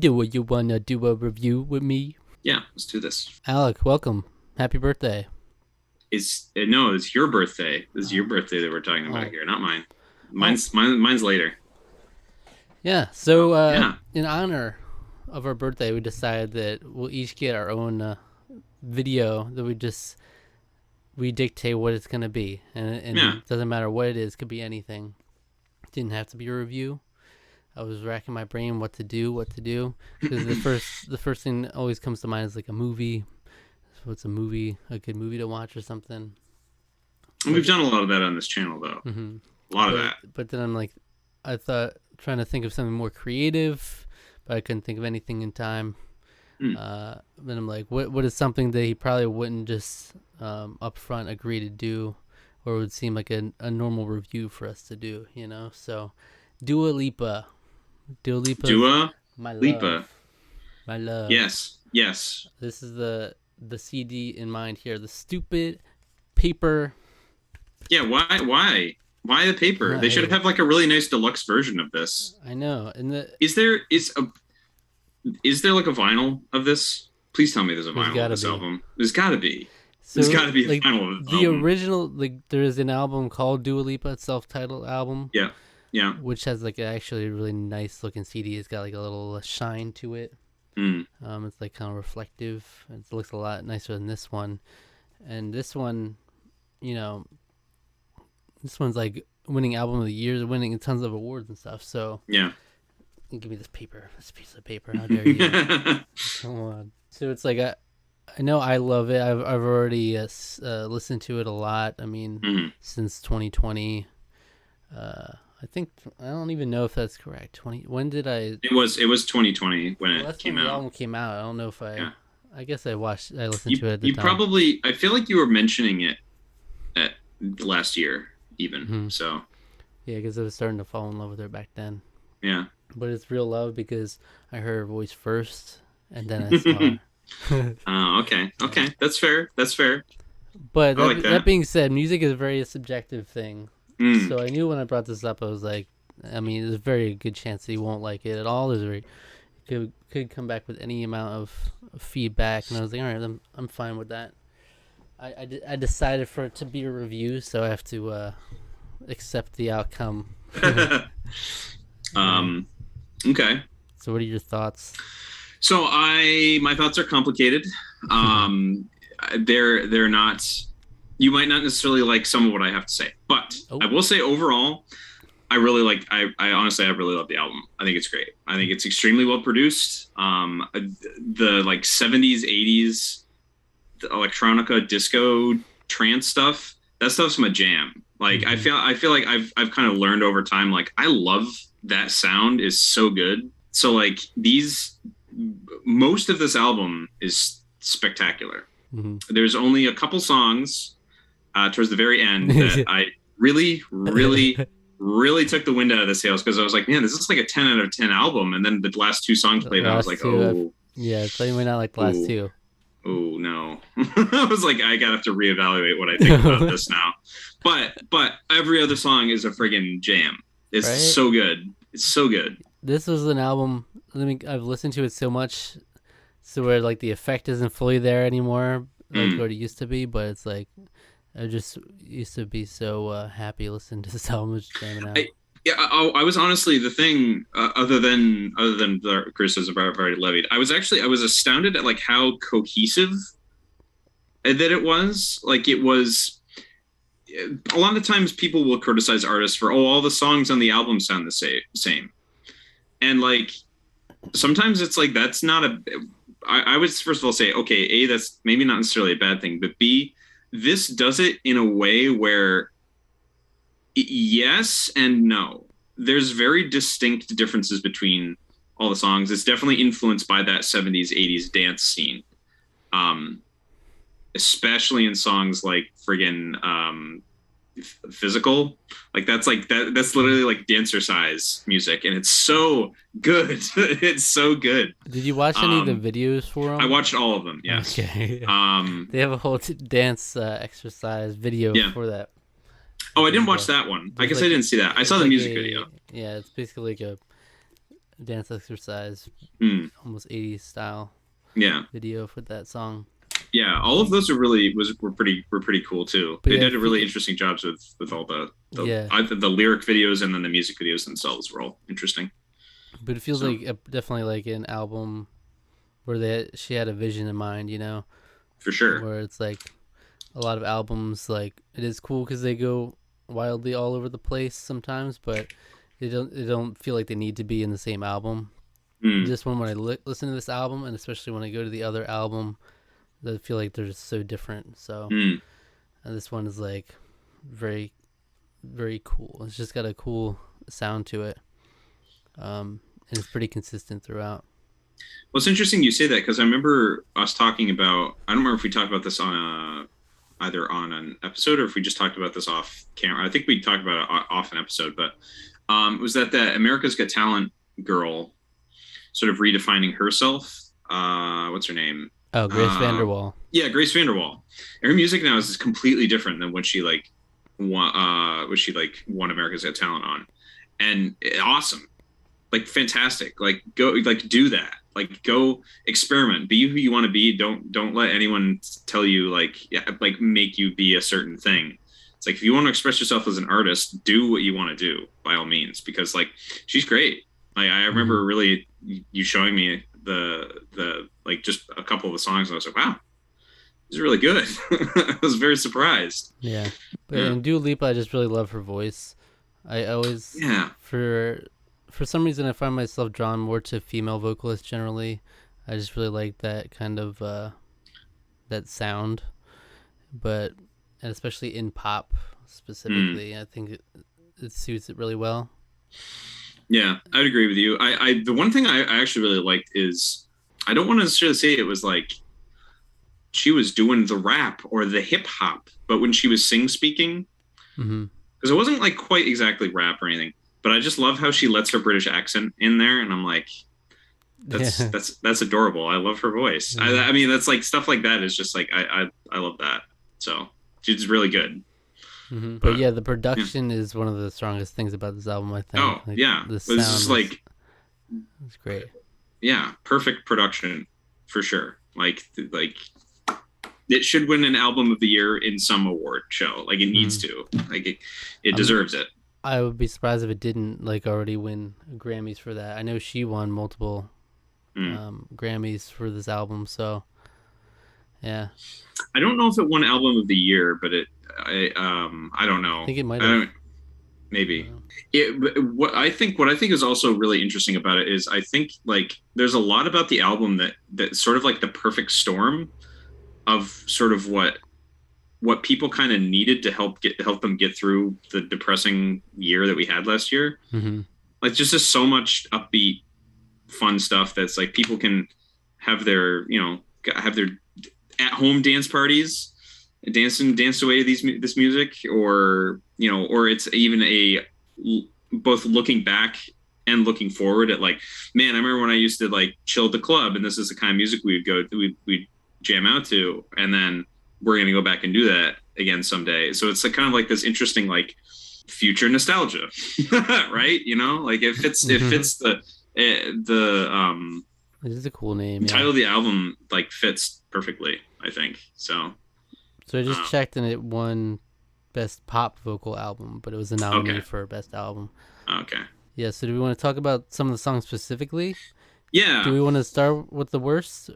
doing? You wanna do a review with me? Yeah, let's do this. Alec, welcome. Happy birthday. No, it's your birthday. This is your birthday that we're talking about here, not mine. Mine's later. Yeah, so Yeah. in honor of our birthday, we decided that we'll each get our own video that we dictate what it's gonna be, and Yeah. it doesn't matter what it is. Could be anything. It didn't have to be a review. I was racking my brain what to do, because the first thing that always comes to mind is like a movie. So what's a good movie to watch or something? And we've done a lot of that on this channel, though. Mm-hmm. A lot of that. But then I'm like, I thought trying to think of something more creative, but I couldn't think of anything in time. Then I'm like, what is something that he probably wouldn't just up front agree to do, or would seem like a normal review for us to do, you know? So, Dua Lipa. My love. My love. Yes. This is the CD in mind here. The stupid paper. Yeah. Why the paper? They should have like a really nice deluxe version of this. I know. And is there like a vinyl of this? Please tell me there's a vinyl of this album. There's got to be. So, there's got to be a vinyl of this the album. original. Like, there is an album called Dua Lipa, self-titled album. Yeah. Which has like actually a really nice looking CD. It's got like a little shine to it. It's like kind of reflective. It looks a lot nicer than this one. And this one, this one's like winning album of the year, winning tons of awards and stuff. So yeah, give me this piece of paper. How dare you? Come on. So it's like I know I love it. I've already listened to it a lot. I mean, since 2020. I don't even know if that's correct. When did I? It was 2020 when it came out. The album came out. I don't know if I guess I listened to it at the time. Probably. I feel like you were mentioning it at last year, even. So. Yeah, because I was starting to fall in love with her back then. Yeah. But it's real love because I heard her voice first, and then I saw her. Oh, okay. That's fair. But that being said, music is a very subjective thing. So I knew when I brought this up, I was like, I mean, there's a very good chance that he won't like it at all. Could come back with any amount of feedback, and I was like, all right, I'm fine with that. I decided for it to be a review, so I have to accept the outcome. Okay. So what are your thoughts? So my thoughts are complicated. They're not. You might not necessarily like some of what I have to say, but I will say overall, I really like. I honestly, I really love the album. I think it's great. I think it's extremely well produced. The like 70s, 80s, the electronica, disco, trance stuff. That stuff's my jam. Like I feel like I've kind of learned over time. Like I love that sound is so good. So like most of this album is spectacular. There's only a couple songs towards the very end that I really, really, really took the wind out of the sails because I was like, man, this is like a 10 out of 10 album. And then the last two songs played, and I was like, yeah, so you might not like the last two. Oh no. I was like, I gotta have to reevaluate what I think about this now. But every other song is a friggin' jam. It's so good. It's so good. This was an album. I've listened to it so much, so where like the effect isn't fully there anymore, like what it used to be. But it's like I just used to be so happy listening to this album, just jamming out. I was honestly the thing. Other than the criticism I've already levied, I was astounded at like how cohesive that it was. Like it was. A lot of times people will criticize artists for all the songs on the album sound the same. And like sometimes it's like that's not I would first of all say, okay, A, that's maybe not necessarily a bad thing, but B, this does it in a way where yes and no. There's very distinct differences between all the songs. It's definitely influenced by that 70s, 80s dance scene. Especially in songs like friggin' Physical. That's literally like dancer-size music, and it's so good. It's so good. Did you watch any of the videos for them? I watched all of them, yes. Okay. They have a whole dance exercise video for that. Oh, I didn't watch that one. I guess I didn't see that. I saw the music video. Yeah, it's basically like dance exercise, Mm. almost 80s style Yeah. video for that song. Yeah, all of those were pretty cool too. But They yeah, did a really interesting jobs with all yeah, the lyric videos, and then the music videos themselves were all interesting. but it feels So like definitely like an album where she had a vision in mind, you know, for sure. where it's like a lot of albums, like it is cool because they go wildly all over the place sometimes, but they don't feel like they need to be in the same album. Mm. This one, when I listen to this album, and especially when I go to the other album, I feel like they're just so different. So Mm. and this one is like very, very cool. It's just got a cool sound to it, and it's pretty consistent throughout. Well, it's interesting you say that because I remember us talking about. I don't remember if we talked about this on either on an episode or if we just talked about this off camera. I think we talked about it off an episode, but was that America's Got Talent girl sort of redefining herself? What's her name? Oh, Grace VanderWaal. Yeah, Grace VanderWaal. And her music now is completely different than when she won America's Got Talent on, and awesome, like fantastic. Like go do that. Like go experiment. Be who you want to be. Don't let anyone tell you like make you be a certain thing. It's like if you want to express yourself as an artist, do what you want to do by all means. Because like she's great. Like I remember really you showing me the like just a couple of the songs, and I was like, wow, this is really good. I was very surprised. Yeah, but in Dua Lipa, I just really love her voice. I always for some reason I find myself drawn more to female vocalists generally. I just really like that kind of that sound, and especially in pop specifically, I think it suits it really well. Yeah, I'd agree with you. I the one thing I actually really liked is I don't want to necessarily say it was like she was doing the rap or the hip hop, but when she was speaking, because it wasn't like quite exactly rap or anything, but I just love how she lets her British accent in there, and I'm like, that's adorable. I love her voice. I mean, that's like stuff like that is just like I love that. So she's really good. But yeah, the production is one of the strongest things about this album, I think. Oh like, yeah, the sound it's like it's great. Yeah, perfect production for sure. Like it should win an album of the year in some award show. Like it needs to. Like it deserves it. I would be surprised if it didn't like already win Grammys for that. I know she won multiple Grammys for this album, so yeah. I don't know if it won album of the year, but I don't know. I think it might have. Maybe. What I think is also really interesting about it is I think like there's a lot about the album that sort of like the perfect storm of sort of what people kind of needed to help them get through the depressing year that we had last year. Like just so much upbeat, fun stuff that's like people can have their at home dance parties, dance away to this music, or or it's even both looking back and looking forward at like, man, I remember when I used to like chill at the club, and this is the kind of music we'd jam out to, and then we're gonna go back and do that again someday. So it's kind of like this interesting like future nostalgia, right? Like it fits the it is a cool name. Title of the album like fits perfectly, I think. So I just checked, and it won Best Pop Vocal Album, but it was a nominee for Best Album. Okay. Yeah, so do we want to talk about some of the songs specifically? Yeah. Do we want to start with the worst?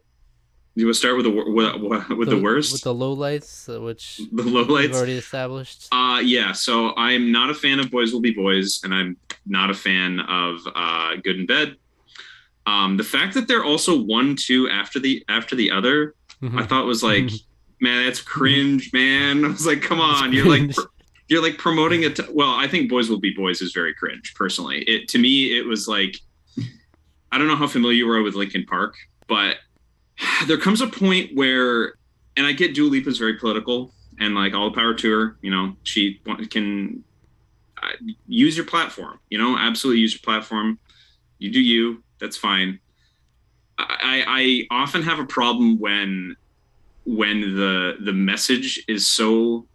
You want to start with the worst? With the lowlights, which the lowlights we've already established. Yeah. So I'm not a fan of Boys Will Be Boys, and I'm not a fan of Good in Bed. The fact that they're also 1-2 after the other, I thought was like, man, that's cringe, man. I was like, come on, you're like promoting it. Well, I think Boys Will Be Boys is very cringe, personally. To me, it was like, I don't know how familiar you were with Linkin Park, but there comes a point where, and I get Dua Lipa is very political, and like all the power to her, she can use your platform, absolutely use your platform. You do you, that's fine. I often have a problem when the message is so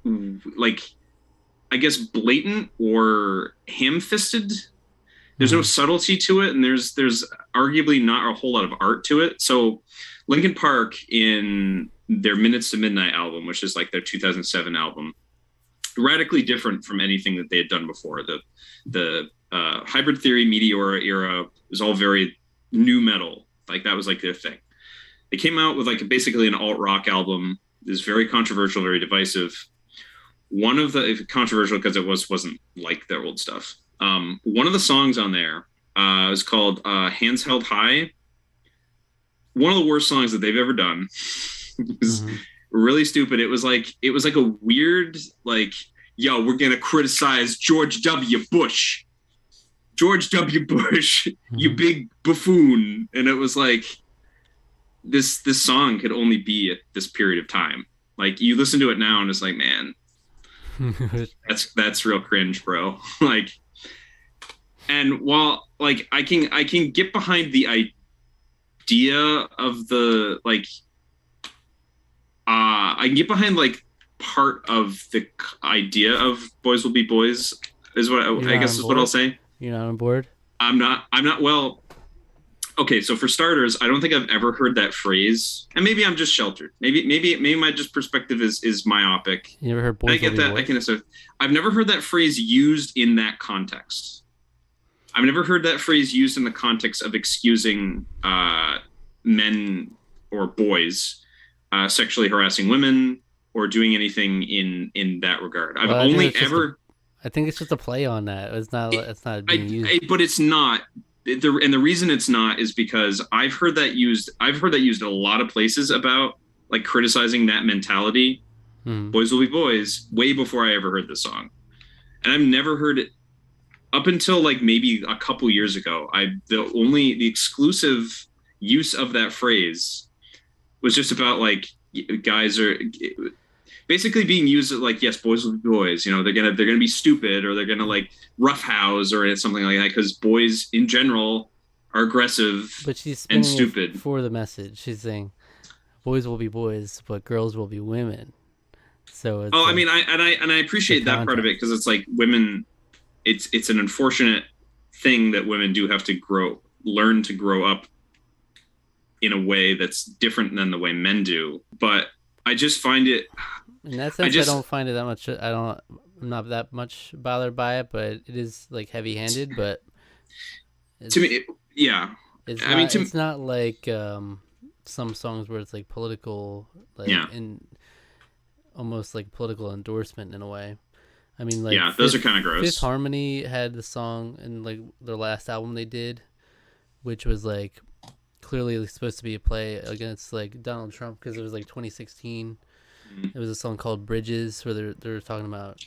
like, I guess, blatant or ham-fisted. there's no subtlety to it, and there's arguably not a whole lot of art to it. So Linkin Park, in their Minutes to Midnight album, which is like their 2007 album, radically different from anything that they had done before. The Hybrid Theory, Meteora era was all very new metal. Like that was like their thing. They came out with like basically an alt rock album. It was very controversial, very divisive. One of the controversial because it wasn't like their old stuff. One of the songs on there is called Hands Held High. One of the worst songs that they've ever done. It was really stupid. It was like a weird, like, yo, we're gonna criticize George W. Bush. George W. Bush, you big buffoon. And it was like this song could only be at this period of time. Like you listen to it now and it's like, man, that's real cringe, bro. Like, and while like I can get behind the idea of the like I can get behind like part of the idea of boys will be boys is what I guess is what I'll say. You're not on board? I'm not well, okay, so for starters, I don't think I've ever heard that phrase. And maybe I'm just sheltered. Maybe my just perspective is myopic. You never heard boys I get that. I can assert. I've never heard that phrase used in that context. I've never heard that phrase used in the context of excusing men or boys sexually harassing women or doing anything in that regard. I've only ever. I think it's just a play on that. It's not being used. But it's not. And the reason it's not is because I've heard that used in a lot of places about like criticizing that mentality. Boys will be boys, way before I ever heard the song. And I've never heard it up until like maybe a couple years ago. The exclusive use of that phrase was just about like guys are basically being used as like, yes, boys will be boys. You know, they're gonna be stupid or they're gonna like roughhouse or something like that because boys in general are aggressive and stupid. For the message, she's saying, boys will be boys, but girls will be women. So it's I mean, I appreciate that part of it because it's like women. It's an unfortunate thing that women do have to learn to grow up in a way that's different than the way men do. But I just find it. In that sense, I don't find it that much. I'm not that much bothered by it, but it is like heavy-handed. But to me, yeah. It's not like some songs where it's like political, like in almost like political endorsement in a way. I mean, like those are kind of gross. Fifth Harmony had the song in like their last album they did, which was like clearly supposed to be a play against like Donald Trump because it was like 2016. It was a song called Bridges where they're talking about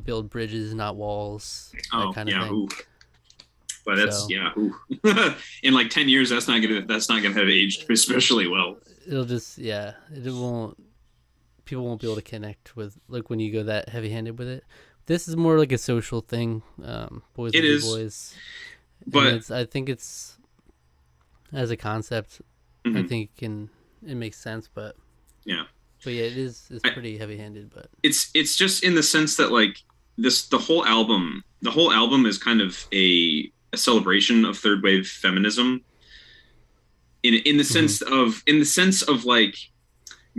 build bridges, not walls. That kind of thing. Ooh. But that's in like 10 years, that's not gonna have aged especially well. It'll just people won't be able to connect with like when you go that heavy-handed with it. This is more like a social thing. Boys will be boys. But I think it's as a concept. I think it makes sense, but yeah. But yeah, it's pretty heavy-handed, but it's just in the sense that like the whole album is kind of a celebration of third wave feminism. In the sense of like,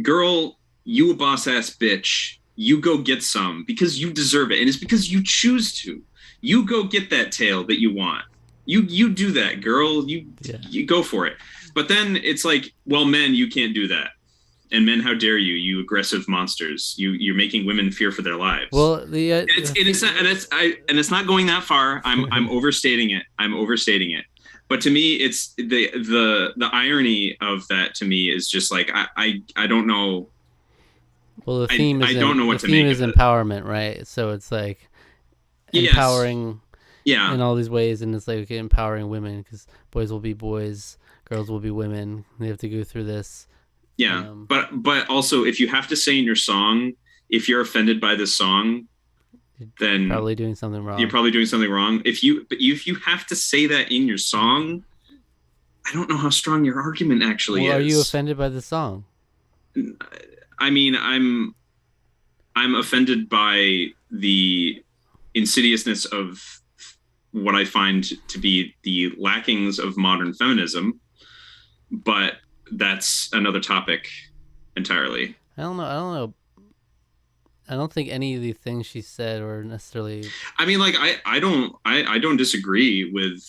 girl, you a boss ass bitch, you go get some because you deserve it, and it's because you choose to. You go get that tail that you want. You do that, girl. You go for it. But then it's like, well, men, you can't do that. And men, how dare you? You aggressive monsters! You're making women fear for their lives. Well, it's not going that far. I'm overstating it. But to me, it's the irony of that. To me, is just like I don't know. Well, the theme is empowerment, right? So it's like empowering, in all these ways, and it's like empowering women because boys will be boys, girls will be women. They have to go through this. Yeah, but also if you have to say in your song, if you're offended by this song, then you're probably doing something wrong. If you have to say that in your song, I don't know how strong your argument actually is. Are you offended by the song? I mean, I'm offended by the insidiousness of what I find to be the lackings of modern feminism, but that's another topic entirely. I don't know. I don't think any of the things she said were necessarily. I mean, like I don't disagree with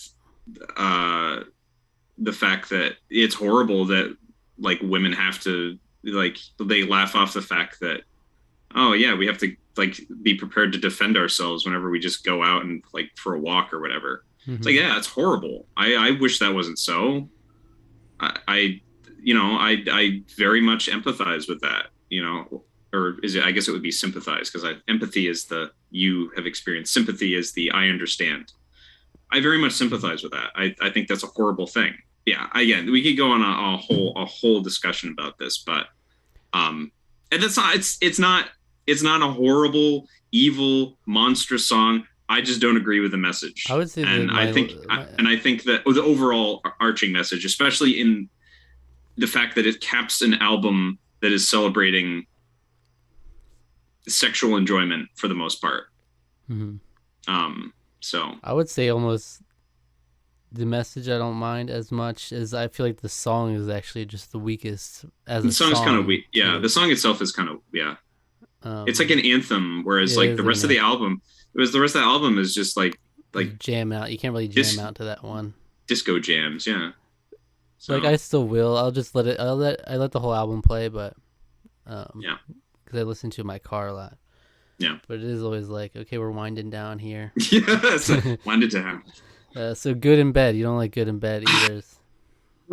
the fact that it's horrible that like women have to like they laugh off the fact that oh yeah we have to like be prepared to defend ourselves whenever we just go out and like for a walk or whatever. Mm-hmm. It's like yeah, it's horrible. I wish that wasn't so. I you know I very much empathize with that. You know, or is it? I guess it would be sympathize because empathy is the you have experienced. Sympathy is the I understand. I very much sympathize with that. I think that's a horrible thing. Yeah, again, we could go on a whole discussion about this, but and that's not it's not a horrible, evil, monstrous song. I just don't agree with the message. I would say, and I think that the overall arching message, especially in the fact that it caps an album that is celebrating sexual enjoyment for the most part. Mm-hmm. So I would say almost the message I don't mind as much as I feel like the song is actually just the weakest as a song. The song's kind of weak. Yeah, the song itself is kind of it's like an anthem, whereas like the rest of the album, the rest of the album is just like jam out. You can't really jam out to that one. Disco jams, yeah. So like I still will. I'll just let the whole album play, but yeah, because I listen to it in my car a lot. Yeah, but it is always like okay, we're winding down here. Yeah, so wind it down. So Good in Bed. You don't like Good in Bed either.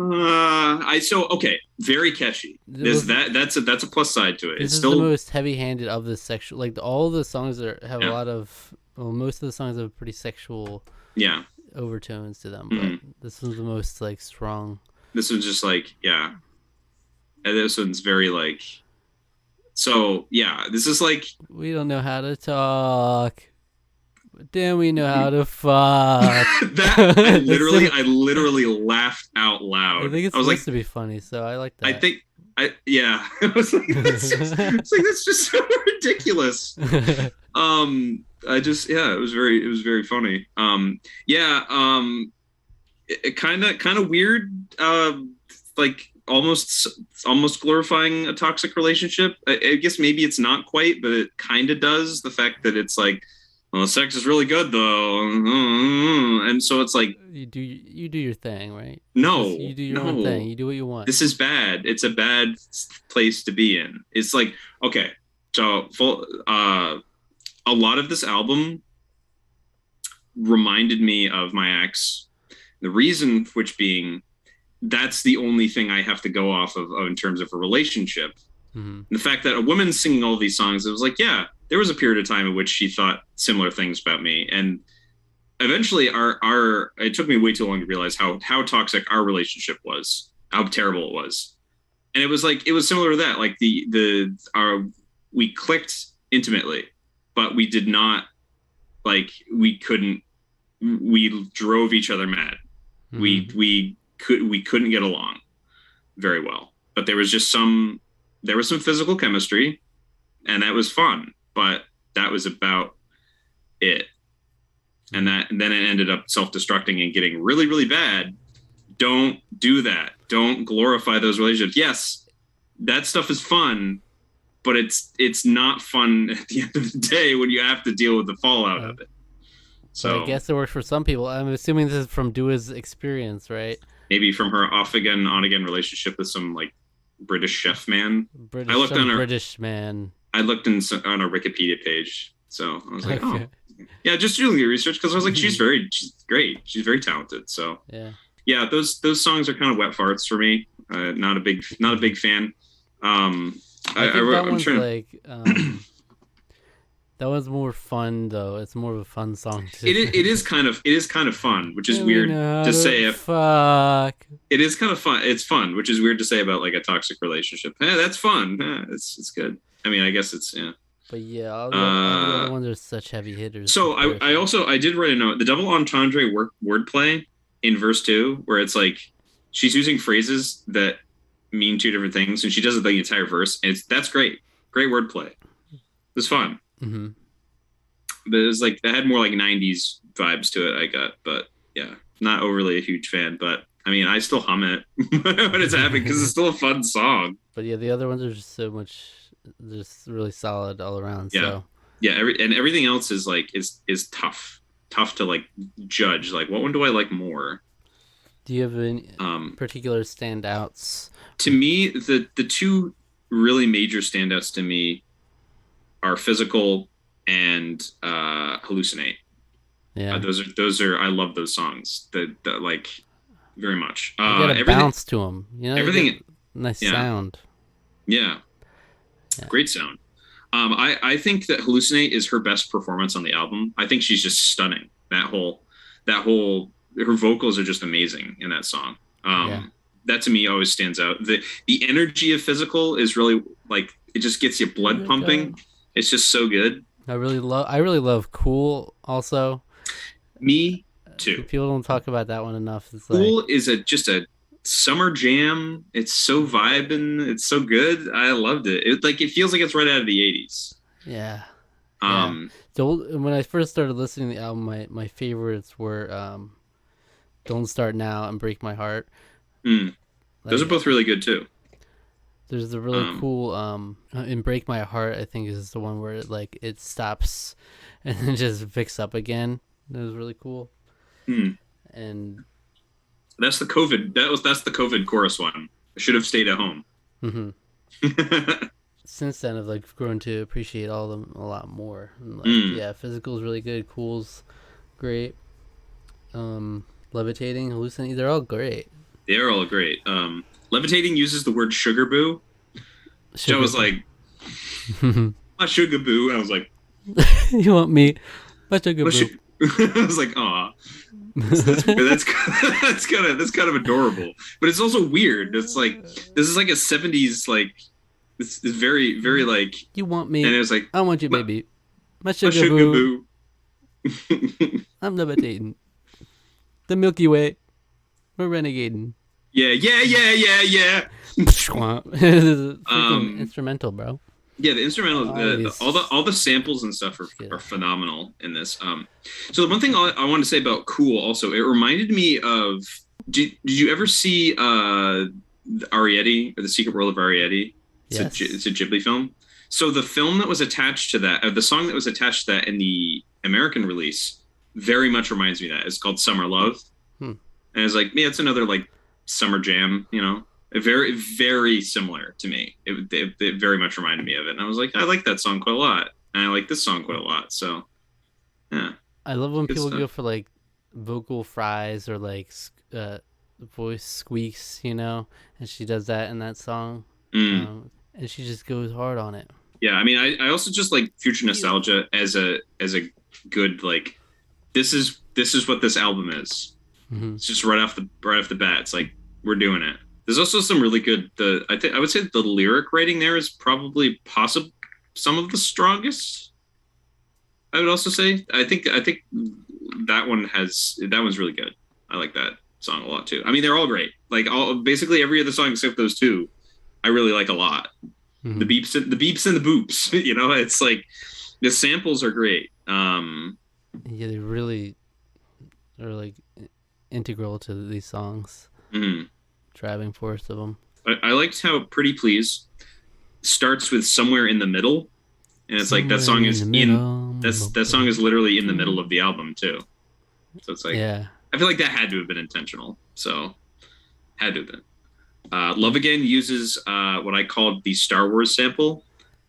Okay, very catchy. That's a plus side to it. This is still the most heavy-handed of the sexual. Like all the songs have a lot of. Well, most of the songs have pretty sexual. Yeah. Overtones to them, but this one's the most like strong. This one's just like and this one's very like. So yeah, this is like we don't know how to talk. Then we know how to fuck. I literally laughed out loud. I think it's supposed to be funny, so I like that. I was like, that's just so ridiculous. It was very funny. It kind of weird, like almost glorifying a toxic relationship. I guess maybe it's not quite, but it kind of does. The fact that it's like, well, sex is really good though, and so it's like you do your thing, right? No, you do your own thing. You do what you want. This is bad. It's a bad place to be in. It's like okay, so a lot of this album reminded me of my ex. The reason for which being that's the only thing I have to go off of in terms of a relationship. Mm-hmm. The fact that a woman's singing all these songs, it was like, yeah, there was a period of time in which she thought similar things about me. And eventually it took me way too long to realize how toxic our relationship was, how terrible it was. And it was similar to that. Like we clicked intimately, but we did not we drove each other mad. Mm-hmm. We couldn't get along very well, but there was some physical chemistry and that was fun, but that was about it. And then it ended up self-destructing and getting really, really bad. Don't do that. Don't glorify those relationships. Yes, that stuff is fun, but it's not fun at the end of the day when you have to deal with the fallout of it. So I guess it works for some people. I'm assuming this is from Dua's experience, right? Maybe from her off again, on again relationship with some like British chef man. British man. I looked on a Wikipedia page, so I was like, okay. Oh, yeah, just doing the research because I was like, she's great, she's very talented. So yeah, those songs are kind of wet farts for me. Not a big fan. That one's more fun though. It's more of a fun song too. It is kind of fun, which is weird to say. Fuck. It is kind of fun. It's fun, which is weird to say about like a toxic relationship. That's fun. It's good. I mean, I guess it's yeah. But yeah, all the other ones are such heavy hitters. So I did write a note. The double entendre wordplay in verse 2, where it's like she's using phrases that mean two different things, and she does it the entire verse. And that's great. Great wordplay. It was fun. Mm-hmm. But it was like that had more like '90s vibes to it. I got, but yeah, not overly a huge fan. But I mean, I still hum it when it's happening because it's still a fun song. But yeah, the other ones are just so much, just really solid all around. Yeah, So yeah. Everything else is like is tough to like judge. Like, what one do I like more? do you have any Um, particular standouts? to me, the two really major standouts to me are Physical and Hallucinate. Yeah, Those are I love those songs. The like very much. they got a Everything bounce to them. You know, they got everything nice yeah sound. yeah Yeah, great sound. I think that Hallucinate is her best performance on the album. I think she's just stunning. That whole her vocals are just amazing in that song. yeah. That to me always stands out. The energy of Physical is really like it just gets you Here blood we pumping. go. It's just so good. I really love Cool also. Me too. People don't talk about that one enough. It's like, Cool is just a summer jam. It's so vibing. It's so good. I loved it. It feels like it's right out of the '80s. yeah, yeah. Um, So when I first started listening to the album, my favorites were "Don't Start Now" and "Break My Heart." mm, those are Like, both really good too. there's the really Um, cool in "Break My Heart." I think is the one where it stops and then just picks up again. That was really cool. mm, And that's the COVID. That's the COVID chorus one. I should have stayed at home. hmm since then, I've grown to appreciate all of them a lot more. And mm, yeah, Physical's really good. Cool's great. Levitating, Hallucinating, they're all great. they're all great. Levitating uses the word sugar boo. Joe Sugar. was like, "My sugar boo," and I was like, You want me? My sugar "My boo. I was like, "Aw." That's that's kind of adorable, but it's also weird. It's like this is like a '70s like this is very very like, You want and it me? was like I want you, my, baby. My my sugar sugar boo. boo. I'm levitating. The Milky Way. We're renegading. Yeah, yeah, yeah, yeah, yeah. This is a freaking Um, instrumental, bro. yeah, the instrumental, Always all the samples and stuff good. are phenomenal in this. So the one thing I want to say about Cool also, it reminded me of. Did you ever see Arietti or the Secret World of Arietti? Yes. It's a Ghibli film. So the film that was attached to that, the song that was attached to that in the American release, very much reminds me of that. It's called Summer Love, Hmm. and it's like, yeah, it's another like summer jam, you know. Very, very similar to me. It very much reminded me of it, and I was like, I like that song quite a lot, and I like this song quite a lot. So, yeah, I love when good people stuff. go for vocal fries or voice squeaks, and she does that in that song. Mm. And she just goes hard on it. Yeah, I mean, I also just like future nostalgia as a good like this is what this album is. Mm-hmm. It's just right off the bat. It's like we're doing it. There's also some really good. I would say the lyric writing there is probably possible some of the strongest. I would also say I think that one's really good. I like that song a lot too. I mean, they're all great. Like basically every other song except those two, I really like a lot. Mm-hmm. The beeps and the boops. It's like the samples are great. Yeah, they really are integral to these songs. Mm-hmm. Driving force of them. I liked how Pretty Please starts with Somewhere in the Middle, and it's like that song is that song is literally in the middle of the album too. So it's like, yeah, I feel like that had to have been intentional. So had to have been. Love Again uses what I called the Star Wars sample.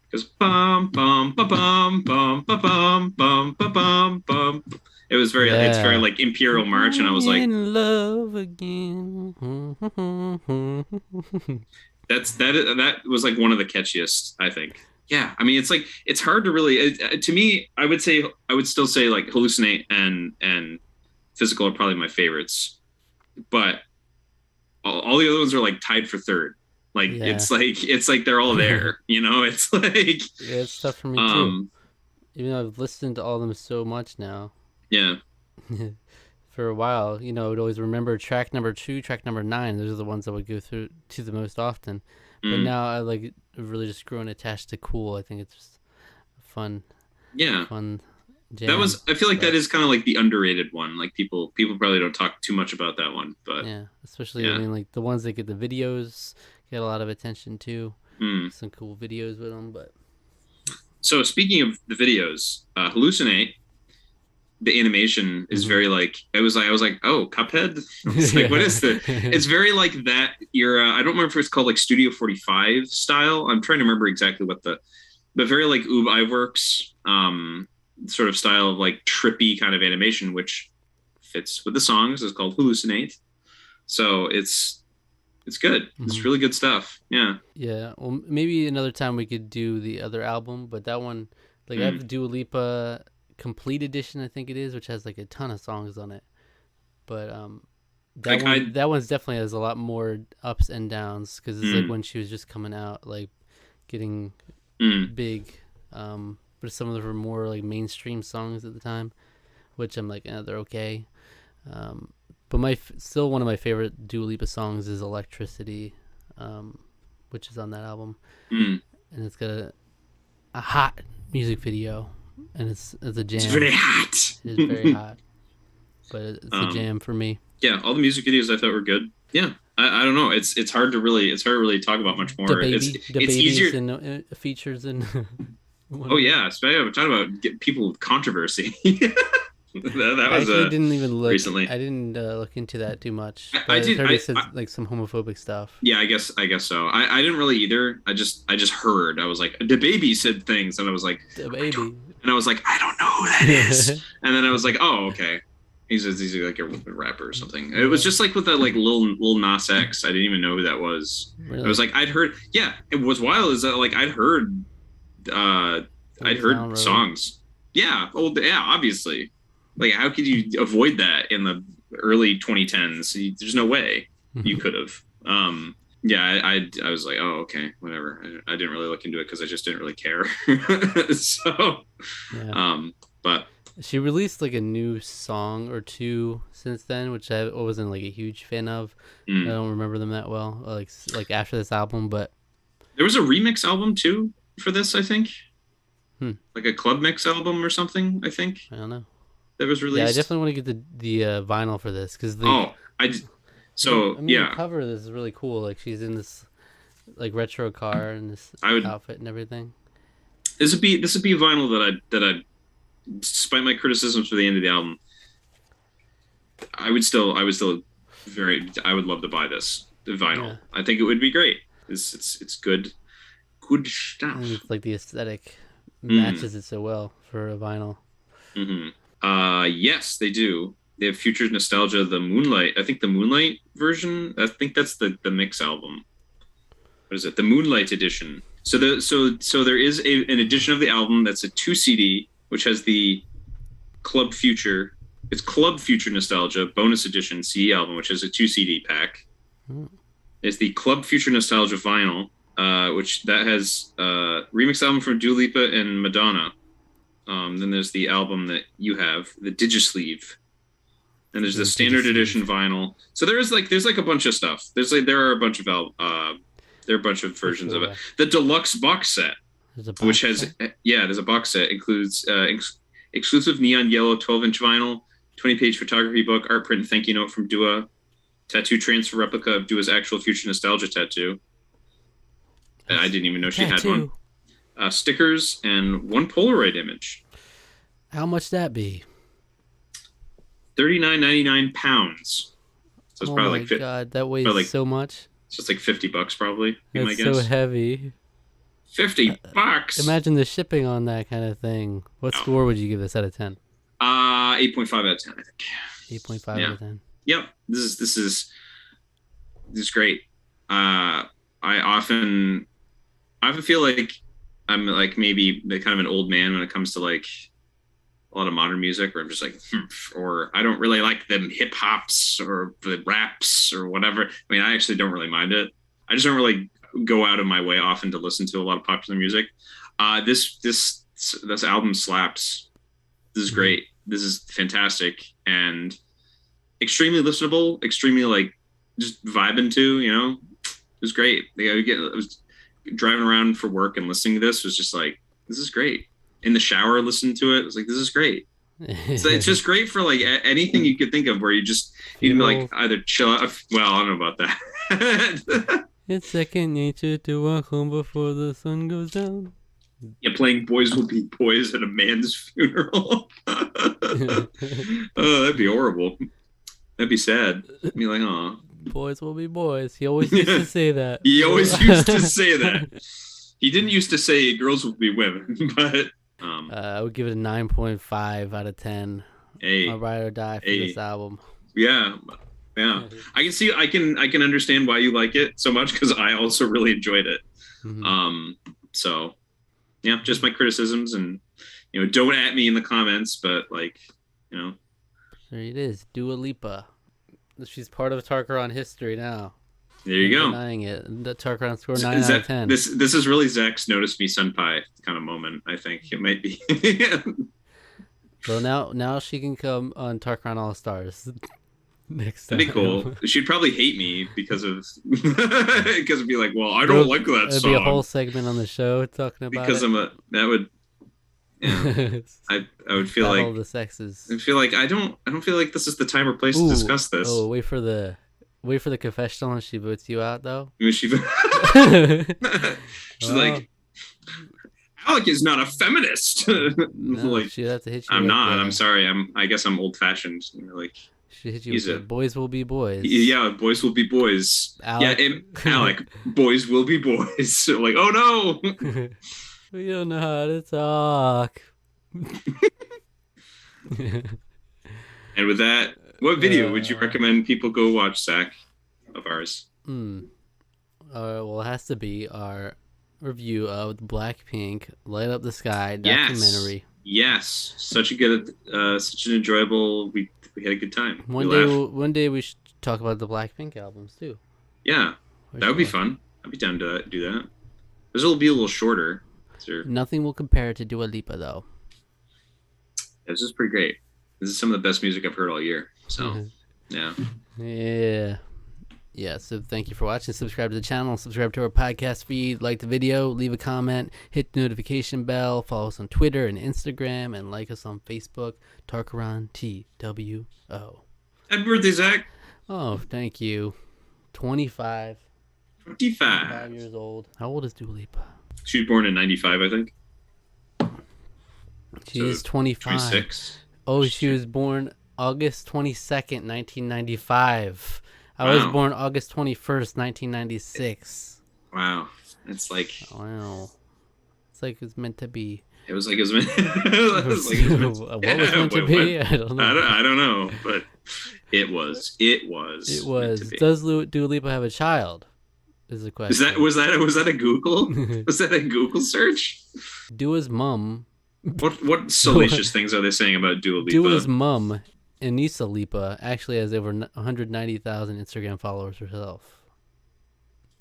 Because bum bum ba bum bum ba bum bum ba bum bum. It's very like Imperial March, and I was like, in love again. that was like one of the catchiest, I think. Yeah, I mean, it's like it's hard to really. To me, I would still say like Hallucinate and Physical are probably my favorites, but all the other ones are like tied for third. Like it's like they're all there. It's like yeah, it's tough for me too. Even though I've listened to all of them so much now. Yeah. For a while, I would always remember track number 2, track number 9. Those are the ones I would go through to the most often. But now I really just grown attached to Cool. I think it's just fun. Yeah. Fun That jam. was, I feel like that But is kind of like the underrated one. Like people probably don't talk too much about that one, but yeah, especially I yeah. mean like the ones that get the videos get a lot of attention too. Mm. Some cool videos with them, but So speaking of the videos, Hallucinate, the animation is mm-hmm. very like I was like, oh, Cuphead. I was like, what is the? It's very like that era. I don't remember if it's called like Studio 45 style. I'm trying to remember exactly what but very like Oob Iwerks sort of style of like trippy kind of animation, which fits with the songs. It's called Hallucinate. So it's good. It's Mm-hmm. really good stuff. Yeah. Yeah, well, maybe another time we could do the other album, but that one, like, I Mm. have Dua Lipa Complete Edition, I think it is, which has like a ton of songs on it. But Like I that one's definitely has a lot more ups and downs because it's like mm, when she was just coming out, like getting mm, big. But some of them were more like mainstream songs at the time, which I'm like, they're okay. But still one of my favorite Dua Lipa songs is Electricity, um, which is on that album, mm. and it's got a hot music video, and it's a It's jam. very hot. It is very hot, but it's a um jam for me. yeah, all the music videos I thought were good. Yeah. I don't know. It's hard to really talk about much more. The It's baby easier. is in features in one Oh of them. yeah, especially I'm talking about people with controversy. That I was actually didn't even look. recently. I didn't look into that too much, I but I did. heard it said like some homophobic stuff. Yeah, I guess so. I didn't really either. I just heard. I was like, the baby said things, and I was like, The I don't. baby. And I was like, I don't know who that is. And then I was like, oh, okay. He's like a rapper or something. It was just like with that like little Nas X. I didn't even know who that was. I was Really? like, I'd heard. Yeah, it was wild. Is that like uh I'd Old Town heard Road. songs. Yeah, old. Yeah, obviously. Like, how could you avoid that in the early 2010s? There's no way you could have. Yeah, I was like, oh, okay, whatever. I didn't really look into it because I just didn't really care. So, Yeah. but She released like a new song or two since then, which I wasn't like a huge fan of. I mm. don't remember them that well, like after this album, but There was a remix album too for this, I think, hmm, like a club mix album or something. I think I don't know. that was Yeah, I released. definitely want to get the vinyl for this because Oh, I so mean the yeah, cover of this is really cool. Like she's in this like retro car and this I would. outfit and everything. This would be a vinyl that despite my criticisms for the end of the album, I would still I would love to buy this the vinyl. Yeah, I think it would be great. It's good and stuff. it's like the aesthetic Mm, matches it so well for a vinyl. hmm yes, they do. They have Future Nostalgia, the Moonlight. I think the Moonlight version. I think that's the mix album. What is it? The Moonlight edition. So there is an edition of the album that's a 2 CD, which has the Club Future. It's Club Future Nostalgia bonus edition CD album, which is a 2 CD pack. Hmm. It's the Club Future Nostalgia vinyl, which that has remix album from Dua Lipa and Madonna. Then there's the album that you have, the Digisleeve. And there's the standard edition vinyl. So there's like a bunch of stuff. There are a bunch of there are a bunch of That's versions cool. of it. Yeah. The deluxe box set, There's a which box has set. there's a box set includes exclusive neon yellow 12-inch vinyl, 20-page photography book, art print, and thank you note from Dua, tattoo transfer replica of Dua's actual Future Nostalgia tattoo. I didn't even know she had one. Stickers and one Polaroid image. How much that be? £39.99. So it's Oh probably my like god, that weighs probably like so much. it's just like $50 probably. Be my That's so guess. heavy. 50 bucks. Imagine the shipping on that kind of thing. What Oh. score would you give this out of 10? 8.5 out of 10, I think. 8.5 Yeah. out of 10. Yep. This is great. I often feel like I'm like maybe kind of an old man when it comes to like a lot of modern music, where I'm just like, or I don't really like the hip hops or the raps or whatever. I mean, I actually don't really mind it. I just don't really go out of my way often to listen to a lot of popular music. This album slaps. This is great. This is fantastic and extremely listenable. Extremely like just vibing to. It was great. I was driving around for work and listening to this was just like, this is great. in the shower listening to it. It's like, this is great. So it's just great for like anything you could think of where you just need to be like either chill out. Well, I don't know about that. It's second nature to walk home before the sun goes down. Yeah, playing Boys Will Be Boys at a man's funeral. Oh, that'd be horrible. That'd be sad. I'd be like, oh. Boys will be boys. He always used to say that. He always used to say that. He didn't used to say girls will be women, but I would give it a 9.5 out of 10. Hey, I'll ride or die for this album. Yeah. I can understand why you like it so much because I also really enjoyed it. So yeah, just my criticisms, and don't at me in the comments, but like, there it is. Dua Lipa. She's part of Tarqaron history now. There you go. Denying it. The Tarqaron score 9 out of 10. This is really Zach's notice me senpai kind of moment. I think it might be. Well, now she can come on Tarqaron All Stars next time. That'd be cool. She'd probably hate me because it'd be like, well, I don't like that song. It'd be a whole segment on the show talking about because it. That would. Yeah, I would feel Battle like of the sexes. I feel like I don't feel like this is the time or place to discuss this. Oh, wait for the confessional and she boots you out though. She's like, Alec is not a feminist. No, like, she'd have to hit you. I'm not. I'm sorry. I guess I'm old fashioned. Like, she hit you with boys will be boys. Yeah, boys will be boys. Alec. Yeah, Alec, boys will be boys. So like, oh no. We don't know how to talk. And with that, what video would you recommend people go watch, Zach, of ours? Well, it has to be our review of the Blackpink Light Up the Sky documentary. Yes. Such an enjoyable. We had a good time. One day we should talk about the Blackpink albums too. Yeah, that would be fun. I'd be down to do that. This will be a little shorter. Nothing will compare to Dua Lipa though. This is pretty great. This is some of the best music I've heard all year. So, yeah. Yeah, so thank you for watching. Subscribe to the channel, subscribe to our podcast feed, like the video, leave a comment, hit the notification bell, follow us on Twitter and Instagram, and like us on Facebook, Tarqaron TWO. Happy birthday, Zach. Oh, thank you. 25 years old. How old is Dua Lipa? She was born in 95, I think. She's 25. 26. Oh, she was born August 22nd, 1995. I was born August 21st, 1996. Wow. It's like... Wow. It's like it's meant to be. It was like it was meant... What was meant to be? I don't know. I don't know, but it was. It was. Does Dua Lipa have a child? Is the question. Was that a Google? Was that a Google search? Dua's mum. What salacious things are they saying about Dua Lipa? Dua's mum, Anissa Lipa, actually has over 190,000 Instagram followers herself.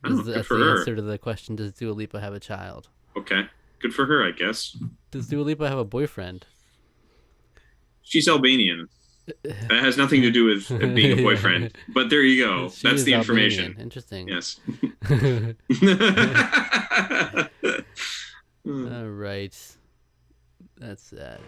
That's the answer to the question: does Dua Lipa have a child? Okay, good for her, I guess. Does Dua Lipa have a boyfriend? She's Albanian. That has nothing to do with being a boyfriend. But there you go. That's the information. Albanian. Interesting. Yes. All right. That's that.